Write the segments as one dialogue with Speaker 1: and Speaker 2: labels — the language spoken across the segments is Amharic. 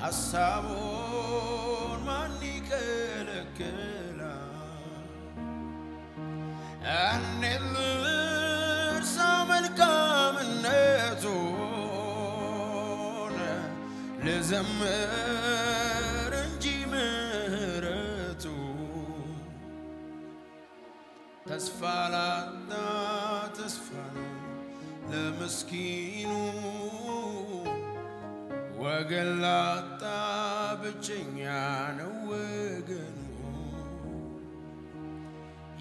Speaker 1: ሐሳቡን ማን ይከለክላል እንዴት ልርሳ መልካምነቱን ልዘምር እንጂ ምሕረቱ ተስፋ ላጣ ተስፋ ነው ለምስኪኑ ወገን ላጣ ብቸኛ ነው ወገኑ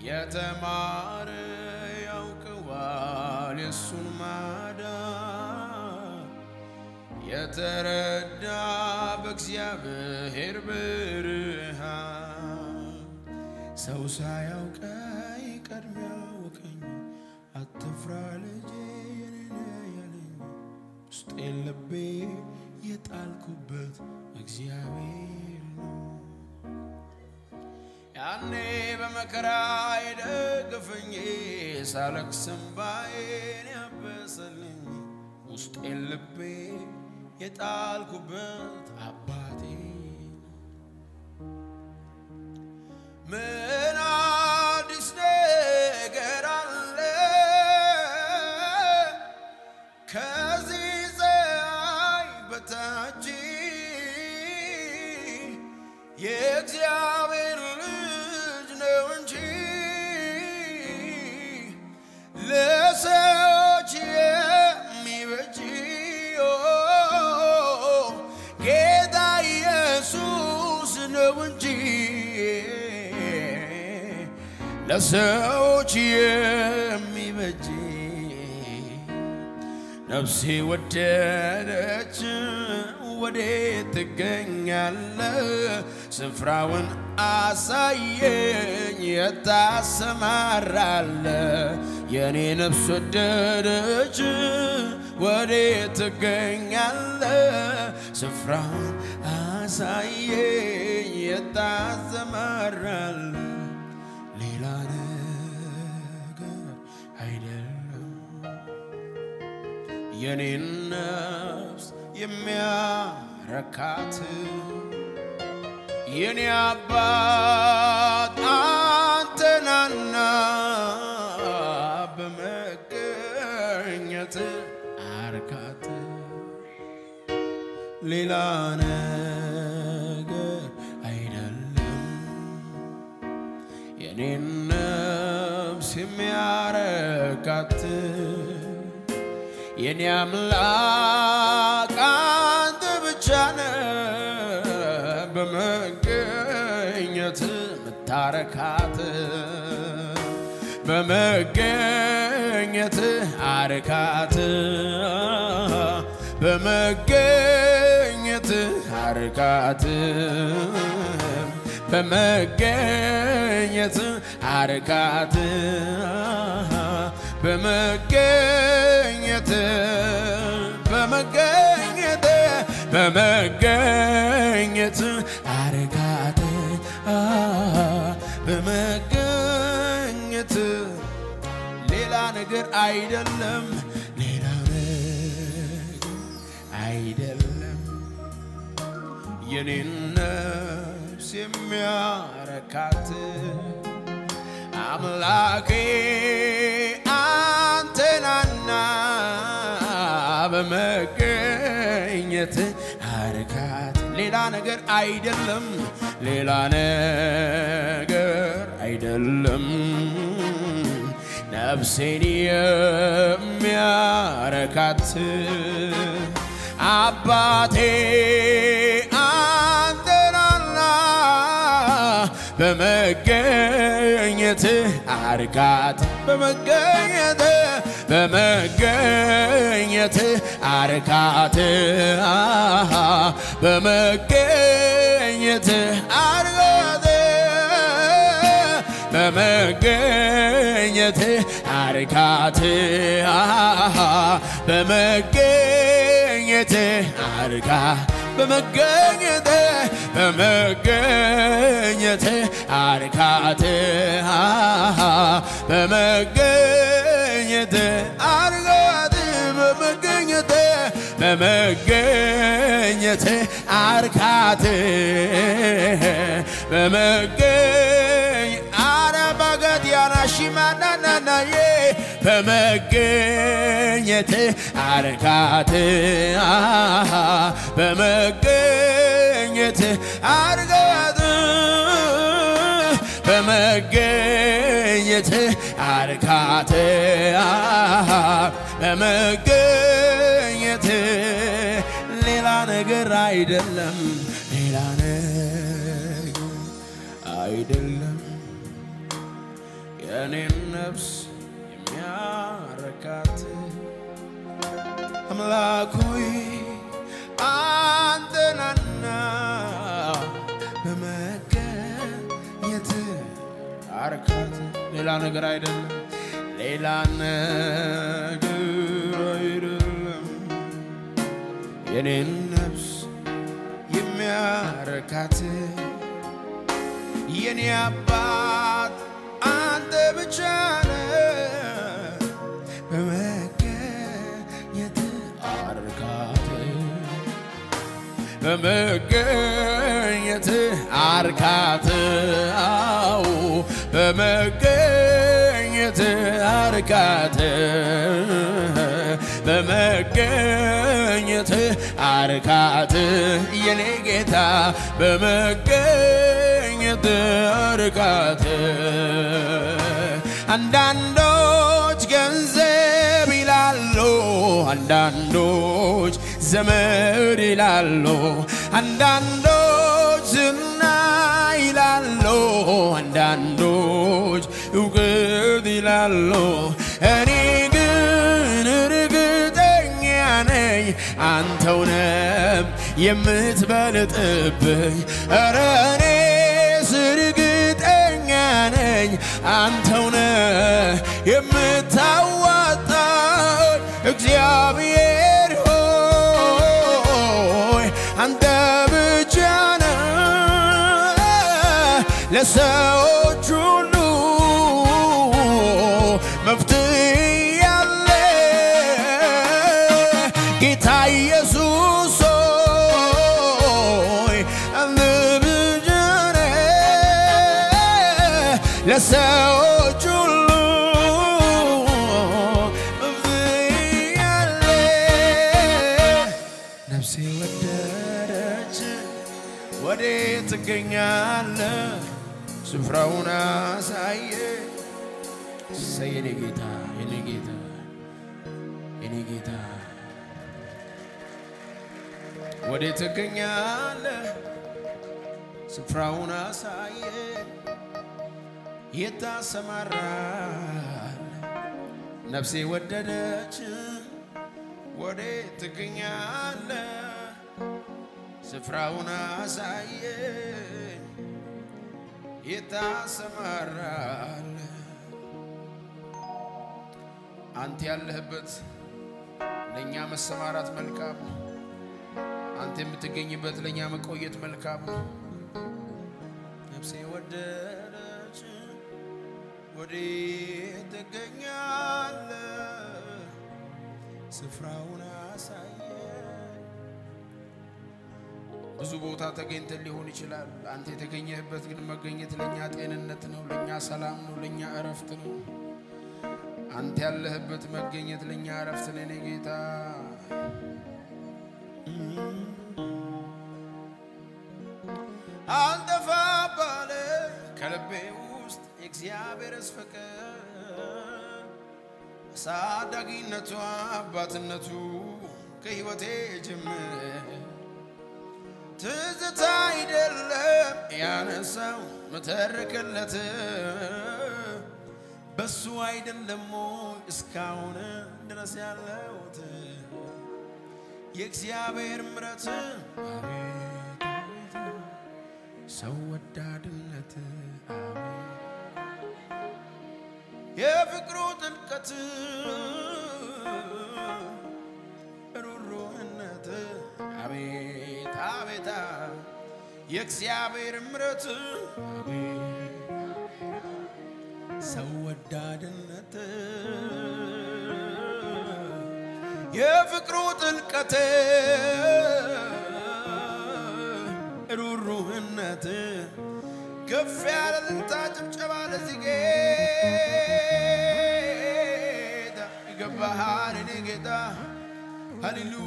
Speaker 1: የተማረ ያውቀዋል የሱን ማዳን የተረዳ በእግዚአብሔር ብርሃን ሰው ሳያውቅ ቀድሞ ያወቀኝ አትፍራ ልጄ የኔ ያለኝ ውስጤን ልቤ የጣልኩበት እግዚአብሔር ነው ያኔ በመከራ የደገፈኝ ሳለቅስ እንባዬን ያበሰልኝ ውስጤን ልቤ የጣልኩበት አባቴ ምን አዲስ ነገር አለ ከዚህ ፀሐይ በታች የእግዚአብሔር ልጅ ነው እንጂ ለሰዎች የሚበጅ ጌታ ኢየሱስ ነው እንጂ ለሰዎች የሚበጅ ነፍሴ ወደደች ወዴት ትገኛለህ ስፍራውን አሳየኝ የታሰማራለህ የኔ ነፍስ ወደደች ወዴት ትገኛለህ ስፍራውን አሳየኝ የታሰማራለህ ሌላ ነገር አይደለም የኔ ነፍስ የሚያረካት የኔ አባት አንተ ነህና በመገኘት አርካት ሌላ ነገር አይደለም የኔ ነፍስ የሚያረካት የኔ አምላክ አንተ ብቻ ነህ በመገኘት ምታረካት በመገኘት አርካት በመገኘት አርካት በመገኘት አርካት በመገኘት በመገኘት በመገኘት አርካት በመገኘት ሌላ ነገር አይደለም ሌላ ነገር አይደለም የኔ ነፍስ የሚያረካት አምላኬ አንተ ነህና በመገኘት አርካት ሌላ ነገር አይደለም ሌላ ነገር አይደለም ነፍሴን የሚያረካት አባቴ አንተ ነህና በመገኘት አርካት በመገኘት በመገኘት አርካት በመገኘት አርካት በመገኘት አርካት በመገኘት አርካት በመገኘት በመገኘት አርካት በመገኘት አርካት በመገኘት በመገኘት አርካት በመገኝ አረባጋት ያናሽማናናናዬ በመገኘት አርካት በመገኘት አርካት በመገኘት አርካት በመገኘት ሌላ ነገር አይደለም ሌላ ነገር አይደለም የኔን ነፍስ የሚያረካት አምላክ ሆይ አንተና በመገኘት አርካት ሌላ ነገር አይደለም ሌላ ነገር አይደለም የኔን ነፍስ የሚያረካት የኔ አባት አንተ ብቻ ነህ በመገኘት አርካት በመገኘት አርካት በመገኘት አርካት በመገኘት አርካት የኔ ጌታ በመገኘት አርካት አንዳንዶች ገንዘብ ይላሉ አንዳንዶች ዘመድ ይላሉ አንዳንዶች ዝና ይላሉ አንዳንዶች እውቀት ይላሉ እኔ ግን እርግጠኛ ነኝ አንተው ነህ የምትበልጥብኝ ኧረ እኔስ እርግጠኛ ነኝ አንተው ነህ የምታዋጣኝ እግዚአብሔር ሆይ አንተ ብቻ ነህ ለሰዎች ሁሉ መፍትሄ ያለ ጌታ ኢየሱስ ሆይ አንተ ብቻ ነህ ለሰዎች ሁሉ መፍትሄ ያለ ነፍሴ ወደደች ወዴት ትገኛለህ ስፍራውን አሳየ ሰየኔ ጌታ የኔ ጌታ የኔ ጌታ ወዴት ትገኛለህ ስፍራውን አሳየ የታሰማራል ነፍሴ ወደደች ወዴት ትገኛለህ ስፍራውን አሳየ የታሰማራል አንተ ያለህበት ለኛ መሰማራት መልካም አንተ የምትገኝበት ለኛ መቆየት መልካም ነፍሴ ወደደች ወዴት ትገኛለህ ስፍራውን አሳየ ብዙ ቦታ ተገኝተን ሊሆን ይችላል አንተ የተገኘህበት ግን መገኘት ለኛ ጤንነት ነው ለኛ ሰላም ነው ለኛ እረፍት ነው አንተ ያለህበት መገኘት ለኛ እረፍት ነው የኔ ጌታ አልጠፋ ባለ ከልቤ ውስጥ እግዚአብሔርስ ፍቅር አሳዳጊነቱ አባትነቱ ከሕይወቴ ጀምር ትዝታ አይደለም ያነሳው መተረከለት በሱ አይደለም እስካሁን ድረስ ያለውት የእግዚአብሔር ምሕረት አቤት ሰው ወዳድነት የፍቅሩ ጥልቀት ሩሩህነት አቤት አቤት የእግዚአብሔር ምሕረት ሰው ወዳድነት የፍቅሩ ጥልቀት ሩሩህነት ከፍ ያለ ልልታ ጭብጨባ ለዚህ ጌታ ይገባሃል እኔ ጌታ ሃሌሉያ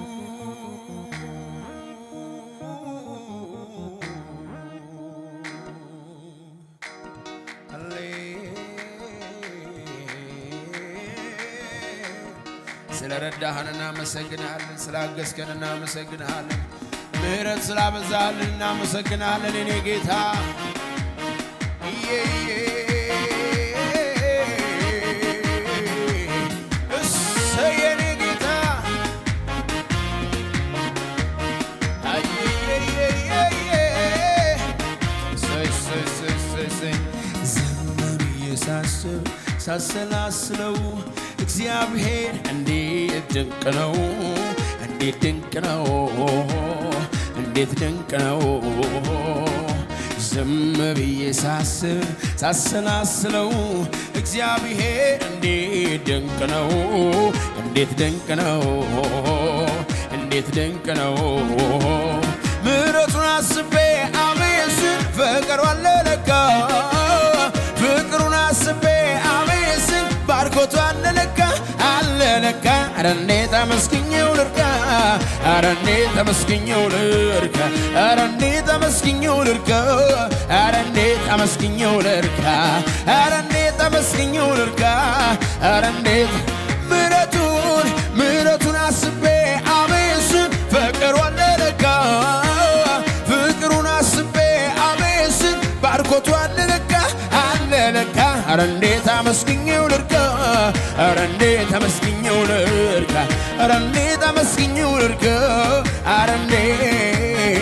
Speaker 1: ስለረዳህንና መሰግናለን ስላገዝከንና መሰግናለን ምህረት ስላበዛህልንና መሰግናለን እኔ ጌታ እሰየኔ ጌታ ዘመን ሳስብ ሳሰላስለው እግዚአብሔር እንዴት ድንቅ ነው እንዴት ድንቅ ነው እንዴት ድንቅ ነው ዝም ብዬ ሳስብ ሳሰላስለው እግዚአብሔር እንዴት ድንቅ ነው እንዴት ድንቅ ነው እንዴት ድንቅ ነው ምሕረቱን አስቤ አሜን ስል ፍቅሩ አለ ለካ ፍቅሩን አስቤ አሜን ስል ባርኮቱ አለ ለካ አለ ለካ ኧረ እንዴት አመስግኜው ልርካ ኧረ እንዴት አመስግኜው ልርካ ኧረ እንዴት አመስግኜው ልርካ ኧረ እንዴት አመስግኜው ልርካ ኧረ እንዴት አመስግኜው ልርካ ኧረ እንዴት ምሕረቱን አስቤ አሜን ስል ፍቅሩ አለ ለካ ፍቅሩን አስቤ አሜን ስል ባርኮቱ አለ ለካ አለ ለካ ኧረ እንዴት አመስግኜው ልርካ ኧረ እንዴት አመስግኜው ልርካ ኧረ እንዴት አመስግኜው ልርካ ኧረ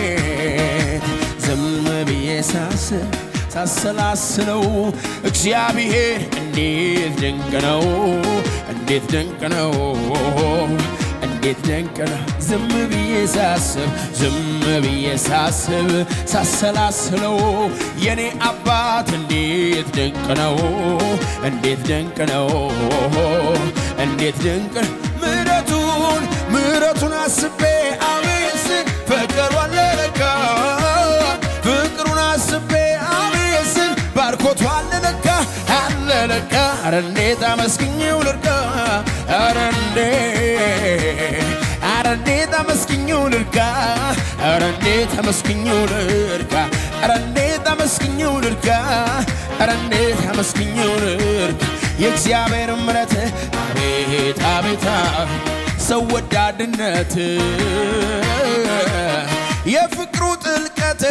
Speaker 1: እንዴት ዝም ብዬ ሳሰላስለው እግዚአብሔር እንዴት ድንቅ ነው እንዴት ድንቅ ነው እንዴት ድንቅ ነው ዝም ብዬ ሳስብ ሳሰላስለው የኔ አባት እንዴት ድንቅ ነው እንዴት ድንቅ ነው እንዴት ድንቅ ምሕረቱን አስቤ አሜን ስል ፍቅሩ አለ ለካ ፍቅሩን አስቤ አሜን ስል ባርኮቱ አለ ለካ አለ ለካ ኧረ እንዴት አመስግኜው ልርካ ኧረ እንዴት አመስግኜው ልርካ ኧረ እንዴት አመስግኜው ልርካ ኧረ እንዴት አመስግኜው ልርካ ኧረ እንዴት አመስግኜው ልርካ የእግዚአብሔር ምሕረት አቤት አቤት ሰው ወዳድነት የፍቅሩ ጥልቀት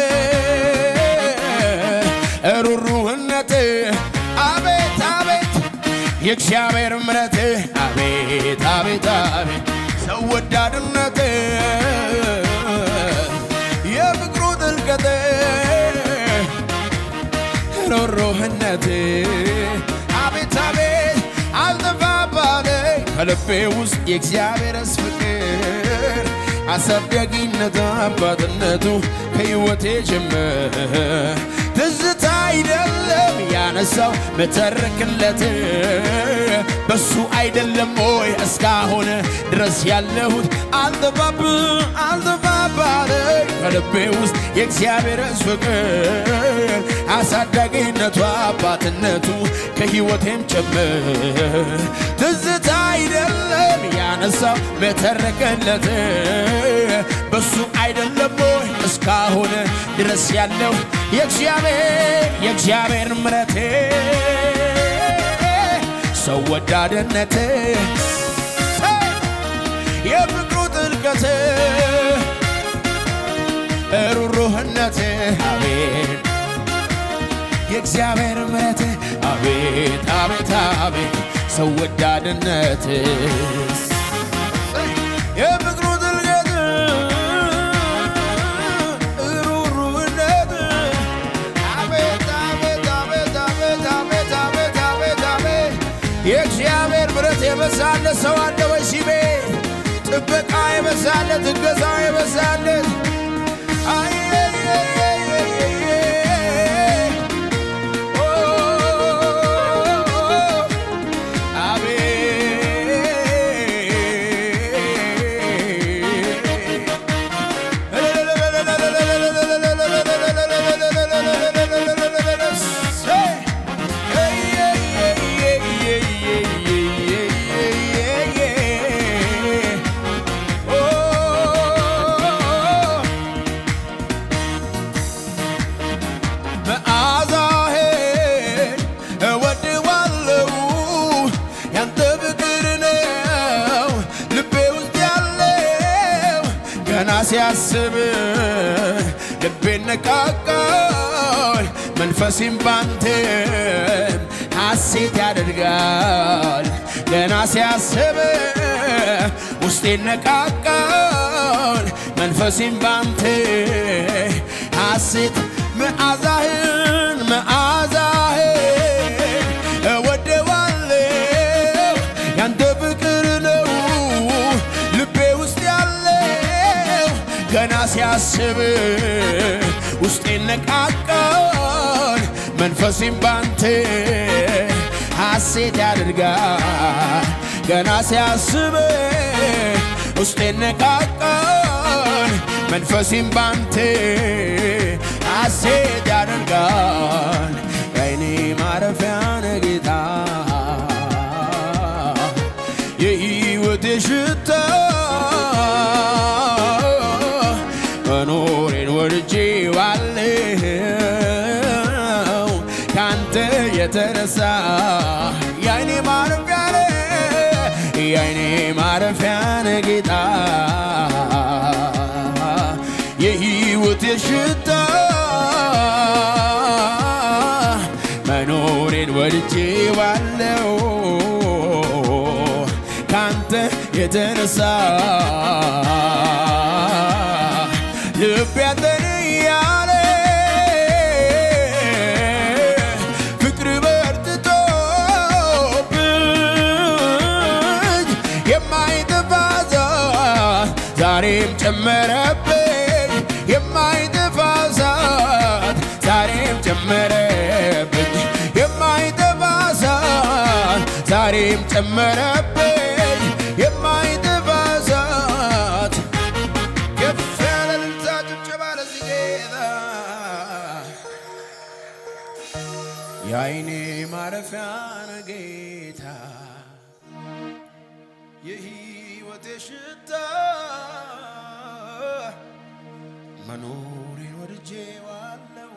Speaker 1: ሩሩህነት አቤት አቤት የእግዚአብሔር ምሕረት አቤት አቤት አቤት ሰው ወዳድነት የፍቅሩ ጥልቀት ሩሩህነት አቤት አቤት አልጠፋባለኝ ከልቤ ውስጥ የእግዚአብሔርስ ፍቅር አሳዳጊነቱ አባትነቱ ከሕይወቴ ጀመር ትዝታ አይደለም ያነሳው መተረክለት በሱ አይደለም ወይ እስካሁን ድረስ ያለሁት አልጠፋባለኝ ከልቤ ውስጥ የእግዚአብሔርስ ፍቅር አሳዳጊነቱ አባትነቱ ከሕይወቴም ጨመር ትዝታ አይደለም ያነሳው መተረክለት በሱ አይደለም ወይ እስካሁን ድረስ ያለው የእግዚአብሔር ምሕረት ሰው ወዳድነት የፍቅሩ ጥልቀት ሩሩህነት አቤት የእግዚአብሔር ምሕረት አቤት አቤት አቤት ሰው ወዳድነት የፍቅሩ ጥልቀት ሩሩህነት አቤት አቤት አቤት አቤት አቤት አቤት አቤት አቤት የእግዚአብሔር ምሕረት የበዛለት ሰው አለ ወይ ሲቤ ጥበቃ የበዛለት እገዛ የበዛለት ሲያስብ ልቤን ነቃቃል መንፈሴም ባንተ ሐሴት ያደርጋል ገና ሲያስብ ውስጤን ነቃቃል መንፈሴም ባንተ ሐሴት መዓዛህን እወደዋለሁ ያንተ ፍቅር ነው ልቤ ውስጥ ያለው ገና ሲያስብ ውስጤን ነቃቃል መንፈሴም ባንተ ሐሴት ያደርጋል ገና ሲያስብ ውስጤን ነቃቃል መንፈሴም ባንተ ሐሴት ያደርጋል የዓይኔ ማረፊያ ነህ ጌታ የሕይወቴ ሽታ መኖሬን ወድጄዋለሁ ካንተ የተነሳ የዓይኔ ማረፊያ ነህ ጌታ የሕይወቴ ሽታ መኖሬን ወድጄዋለሁ ካንተ የተነሳ ልቤ አንተን እያለ ፍቅር በርትቶብኝ የማይጠፋ እሳት ዛሬም ጨመረብኝ የማይጠፋ እሳት ዛሬም ጨመረብኝ የማይጠፋ እሳት ዛሬም ጨመረብኝ የማይጠፋ እሳት ከፍ ያለ እልልታ ጭብጨባ ለዚህ ጌታ የዓይኔ ማረፊያ ነህ ጌታ የሕይወቴ ሽታ መኖሬን ወድጄዋለሁ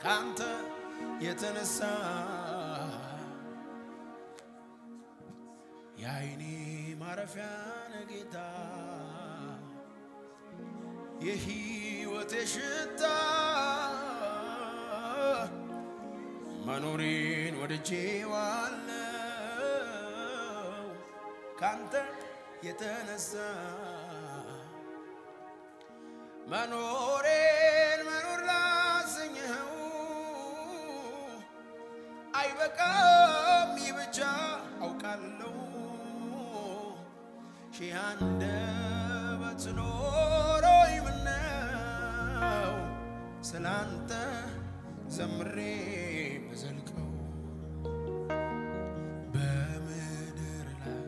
Speaker 1: ካንተ የተነሳ የዓይኔ ማረፊያ ነህ ጌታ የሕይወቴ ሽታ መኖሬን ወድጄዋለሁ ካንተ የተነሳ መኖሬን መኖር ላሰኘኸው አይበቃም ይብቻ አውቃለሁ ሺህ አንደበት ኖሮኝ ምነው ስላንተ ዘምሬ ብዘልቀው በምድር ላይ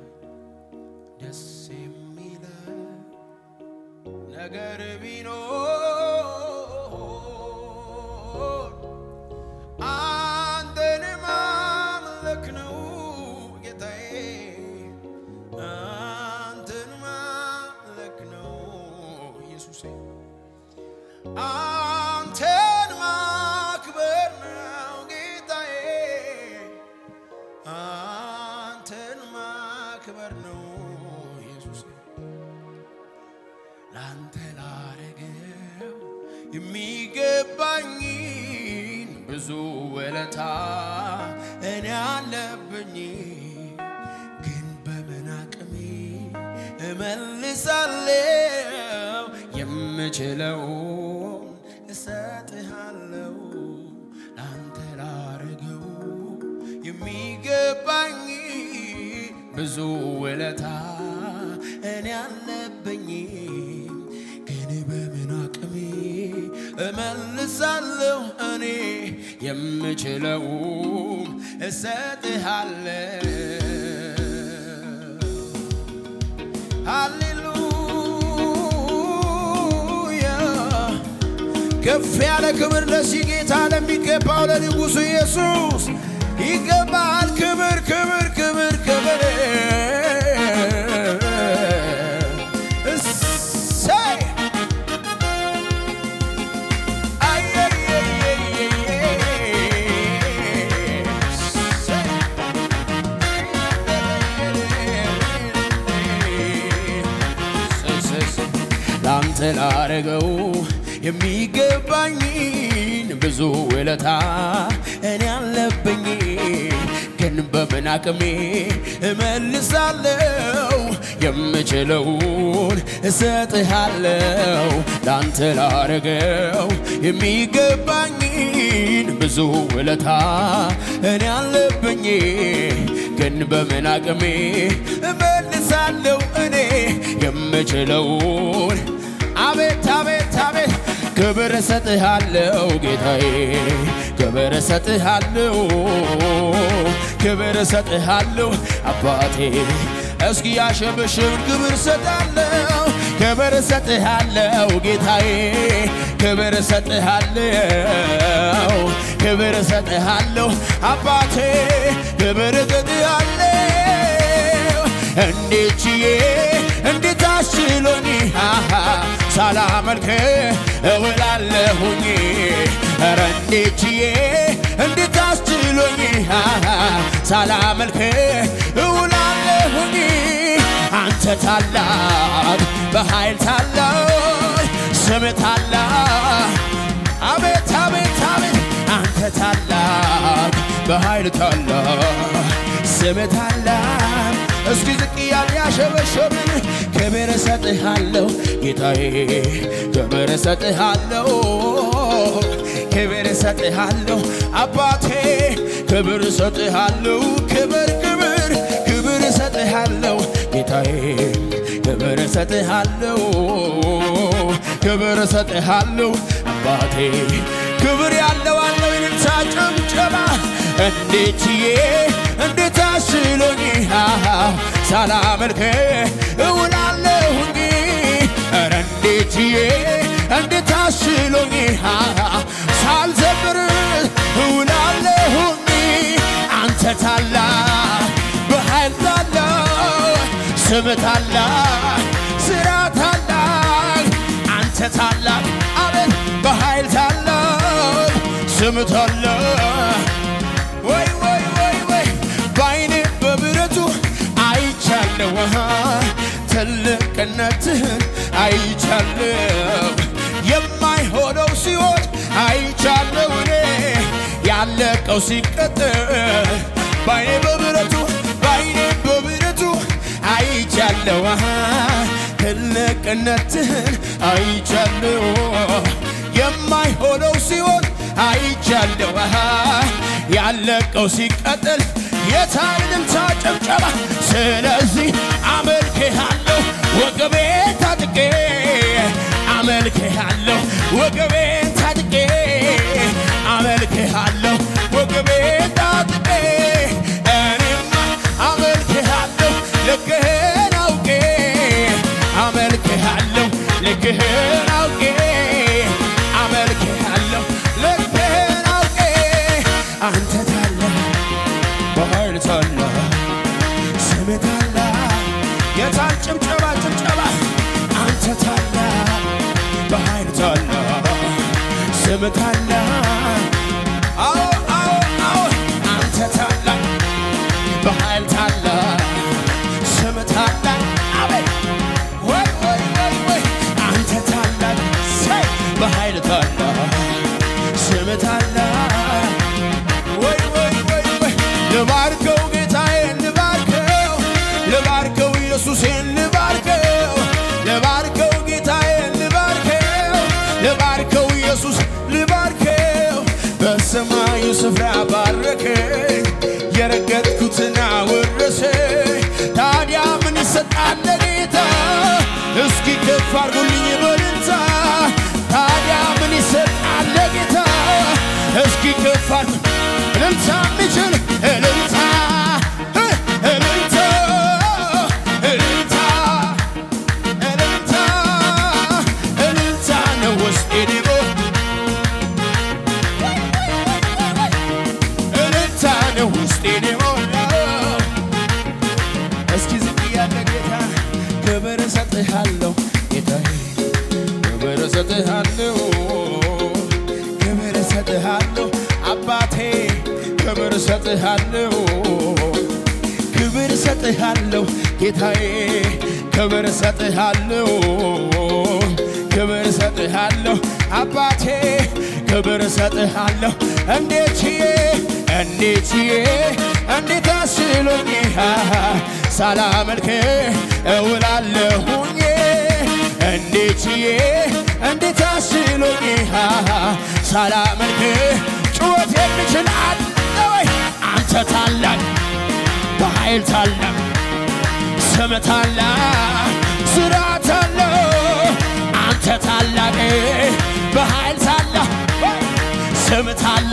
Speaker 1: ደስ የሚለው ነገር ቢኖር አንተን ማምለክ ነው ጌታዬ አንተን ማምለክ ነው ኢየሱሴ አንተን ማክበር ነው ጌታዬ አንተን ማክበር ነው ኢየሱሴ ላንተ ላረገው የሚገባኝን ብዙ ውለታ እኔ አለብኝ ግን በምን አቅሜ እመልሳለሁ የምችለውን እሰጥሃለሁ ላንተ ላረገው የሚገባኝ ብዙ ውለታ እኔ አለብኝ ግን በምን አቅሜ እመልሳለሁ እኔ የምችለውን እሰጥሃለሁ ሃሌሉያ ከፍ ያለ ክብር ለዚህ ጌታ ለሚገባው ለንጉሡ ኢየሱስ ይገባል ክብር ክብር ክብር ክብር እሰይ ላንተ ላረገው የሚገባኝን ብዙ ውለታ እኔ አለብኝ ግን በምን አቅሜ እመልሳለሁ የምችለውን እሰጥሃለሁ ላንተ ላረገው የሚገባኝን ብዙ ውለታ እኔ አለብኝ ግን በምን አቅሜ እመልሳለሁ እኔ የምችለውን አቤት አቤት አቤት ክብር እሰጥሃለሁ ጌታዬ ክብር እሰጥሃለሁ ክብር እሰጥሃለሁ አባቴ እስኪ ያሸብሽብ ክብር እሰጥሃለሁ ክብር እሰጥሃለሁ ጌታዬ ክብር እሰጥሃለሁ ክብር እሰጥሃለሁ አባቴ ክብር እሰጥሃለሁ እንዴትዬ እንዴት አስችሎኝ ሳላመልክ እውላለሁኝ ኧረ እንዴትዬ እንዴት አስችሎኝ ሳላመልክ እውላለሁኝ አንተ ታላቅ በኃይል ታላቅ ስም ታላቅ አቤት አቤት አቤት አንተ ታላቅ በኃይል ታላቅ ስም ታላቅ እስኪ ዝቅ ያለ ያሸበሸብን ክብር እሰጥሃለሁ ጌታዬ ክብር እሰጥሃለሁ ክብር እሰጥሃለሁ አባቴ ክብር እሰጥሃለሁ ክብር ክብር ክብር እሰጥሃለሁ ጌታዬ ክብር እሰጥሃለሁ ክብር እሰጥሃለሁ አባቴ ክብር ያለው አለው ይንታ ጨምጨባ እንዴትዬ እንዴት አስችሎኝ ሳላመልክ እውላለሁኝ ኧረ እንዴትዬ እንዴት አስችሎኝ ሳልዘምር እውላለሁኝ አንተ ታላቅ በኃይል ታላቅ ስም ታላቅ ሥራ ታላቅ አንተ ታላቅ አቤት በኃይል ታላቅ ስም ታላቅ ወይ ወይ ወይ ወይ ባይኔ በብረቱ አይቻለሁ ትልቅነትህን አይቻለሁ የማይሆነው ሲሆን አይቻለሁ እኔ ያለቀው ሲቀጥል ባይኔ በብረቱ አይቻለሁ ትልቅነትህን አይቻለሁ የማይሆነው ሲሆን አይቻለሁ ያለቀው ሲቀጥል የታልንም ታጨብጨባ ስለዚህ አመልክሃለሁ ወገቤን ታጥቄ አመልክሃለሁ ወገቤን ታጥቄ አመልክሃለሁ ወገቤን ታጥቄ እኔማ አመልክሃለሁ ልክህን አውቄ አመልክሃለሁ ልክህን አውቄ አመልክሃለሁ ልክህን አውቄ አንተ ታላቅ በኃይል ታላቅ ስም ታላቅ የታል ጭብጨባ ጭብጨባ አንተ ታላቅ በኃይል ታላቅ ስም ታላቅ አዎ አዎ አዎ አንተ ታላቅ በኃይል ታላቅ ስም ታላቅ አቤት ወይ ወይ ወይ ወይ አንተ ታላቅ ሰይ በኃይል ታላቅ ስም ታላቅ ወይ ወይ ወይ ወይ ልባርከው ጌታዬን ልባርከው ልባርከው ኢየሱሴን ልባርከው ልባርከው ጌታዬን ልባርከው ልባርከው ኢየሱስ ልባርከው በሰማዩ ስፍራ ባረከኝ የረገጥኩትን አወረሰኝ ታዲያ ምን ይሰጣል ለጌታ እስኪ ከፍ አድርጉልኝ በልልታ ታዲያ ምን ይሰጣል ለጌታ እስኪ ከፍ አድርጉ እልልታ የሚችል እልልታ እልልታ እልልታ እልልታ እልልታ ነው ውስጤ ዲቦ እልልታ ነው ውስጤ ዲቦ እስኪ ዝቅ ያለ ጌታ ክብር እሰጥሃለሁ ጌታዬ ክብር እሰጥሃለሁ ክብር እሰጥሃለሁ አባቴ ክብር እሰጥሃለሁ ክብር እሰጥሃለሁ ጌታዬ ክብር እሰጥሃለሁ ክብር ሰጥሃለሁ አባቴ ክብር ሰጥሃለሁ እንዴት አስሎኝ ሳላመልክ እውላለሁኝ እንዴት አስሎኝ ሳላመልክ ጩኸት የሚችል አለ ወይ አንተ ታላቅ በኃይል ታላቅ ስም ታላቅ ሥራ ታላቅ አንተ ታላቅ በኃይል ታላቅ ስም ታላቅ